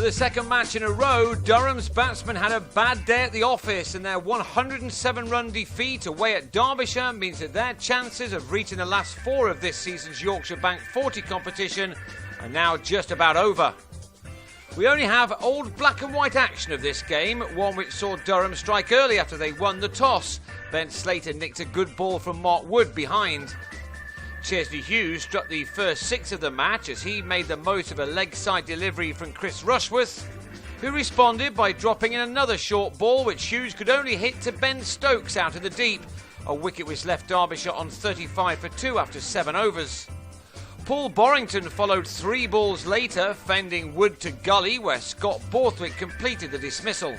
the second match in a row, Durham's batsmen had a bad day at the office, and their 107-run defeat away at Derbyshire means that their chances of reaching the last four of this season's Yorkshire Bank 40 competition are now just about over. We only have old black and white action of this game, one which saw Durham strike early after they won the toss. Ben Slater nicked a good ball from Mark Wood behind. Chesley Hughes struck the first six of the match as he made the most of a leg-side delivery from Chris Rushworth, who responded by dropping in another short ball which Hughes could only hit to Ben Stokes out of the deep. A wicket which left Derbyshire on 35 for 2 after 7 overs. Paul Borrington followed 3 balls later, fending Wood to gully where Scott Borthwick completed the dismissal.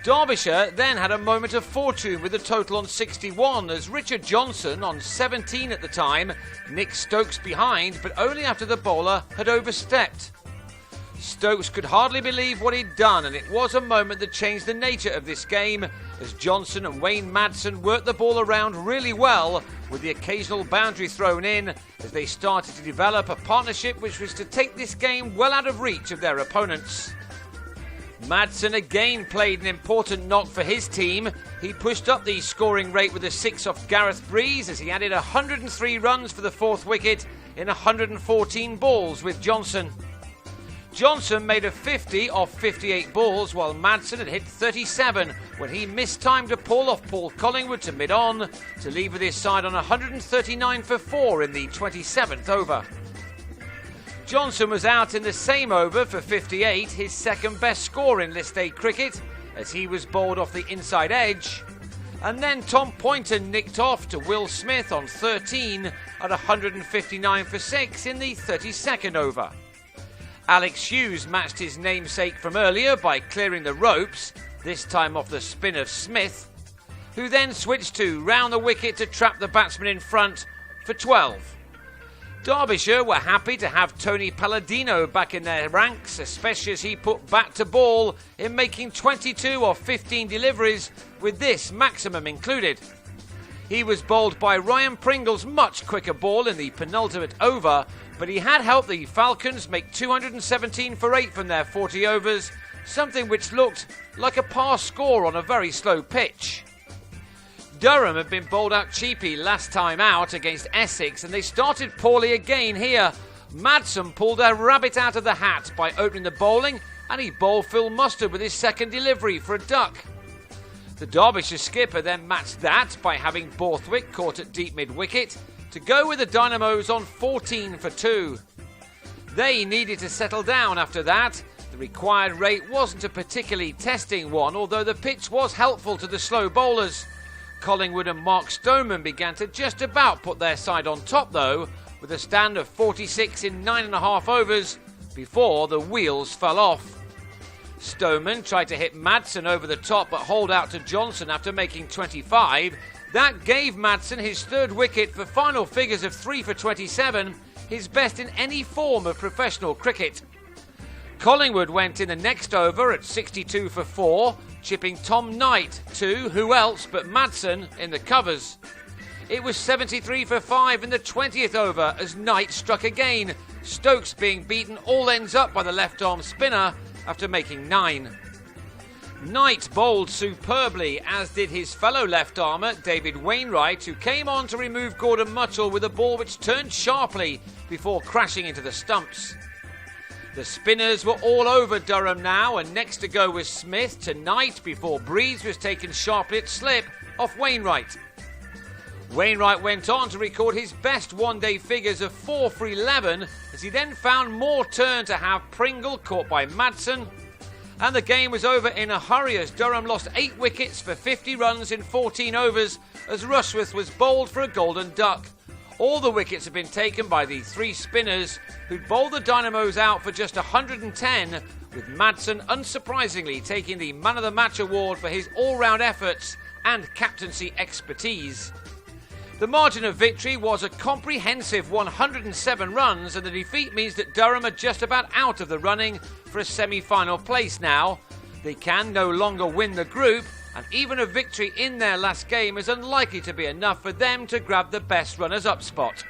Derbyshire then had a moment of fortune with a total on 61 as Richard Johnson, on 17 at the time, nicked Stokes behind, but only after the bowler had overstepped. Stokes could hardly believe what he'd done, and it was a moment that changed the nature of this game as Johnson and Wayne Madsen worked the ball around really well, with the occasional boundary thrown in as they started to develop a partnership which was to take this game well out of reach of their opponents. Madsen again played an important knock for his team. He pushed up the scoring rate with a 6 off Gareth Breeze as he added 103 runs for the 4th wicket in 114 balls with Johnson. Johnson made a 50 off 58 balls while Madsen had hit 37 when he mistimed a pull off Paul Collingwood to mid-on to leave with his side on 139 for 4 in the 27th over. Johnson was out in the same over for 58, his second best score in List A cricket, as he was bowled off the inside edge. And then Tom Poynter nicked off to Will Smith on 13 at 159 for 6 in the 32nd over. Alex Hughes matched his namesake from earlier by clearing the ropes, this time off the spin of Smith, who then switched to round the wicket to trap the batsman in front for 12. Derbyshire were happy to have Tony Palladino back in their ranks, especially as he put bat to ball in making 22 of 15 deliveries, with this maximum included. He was bowled by Ryan Pringle's much quicker ball in the penultimate over, but he had helped the Falcons make 217 for 8 from their 40 overs, something which looked like a par score on a very slow pitch. Durham had been bowled out cheapy last time out against Essex, and they started poorly again here. Madsen pulled a rabbit out of the hat by opening the bowling, and he bowled Phil Mustard with his second delivery for a duck. The Derbyshire skipper then matched that by having Borthwick caught at deep mid-wicket to go with the Dynamos on 14 for 2. They needed to settle down after that. The required rate wasn't a particularly testing one, although the pitch was helpful to the slow bowlers. Collingwood and Mark Stoneman began to just about put their side on top though, with a stand of 46 in 9.5 overs before the wheels fell off. Stoneman tried to hit Madsen over the top but holed out to Johnson after making 25. That gave Madsen his 3rd wicket for final figures of 3 for 27, his best in any form of professional cricket. Collingwood went in the next over at 62 for 4, chipping Tom Knight to who else but Madsen in the covers. It was 73 for 5 in the 20th over as Knight struck again, Stokes being beaten all ends up by the left-arm spinner after making 9. Knight bowled superbly, as did his fellow left-armer David Wainwright, who came on to remove Gordon Mutchell with a ball which turned sharply before crashing into the stumps. The spinners were all over Durham now, and next to go was Smith to Knight before Breeze was taken sharply at slip off Wainwright. Wainwright went on to record his best one-day figures of 4 for 11 as he then found more turn to have Pringle caught by Madsen, and the game was over in a hurry as Durham lost 8 wickets for 50 runs in 14 overs as Rushworth was bowled for a golden duck. All the wickets had been taken by the 3 spinners who'd bowled the Dynamos out for just 110, with Madsen unsurprisingly taking the Man of the Match award for his all-round efforts and captaincy expertise. The margin of victory was a comprehensive 107 runs, and the defeat means that Durham are just about out of the running for a semi-final place now. They can no longer win the group, and even a victory in their last game is unlikely to be enough for them to grab the best runners-up spot.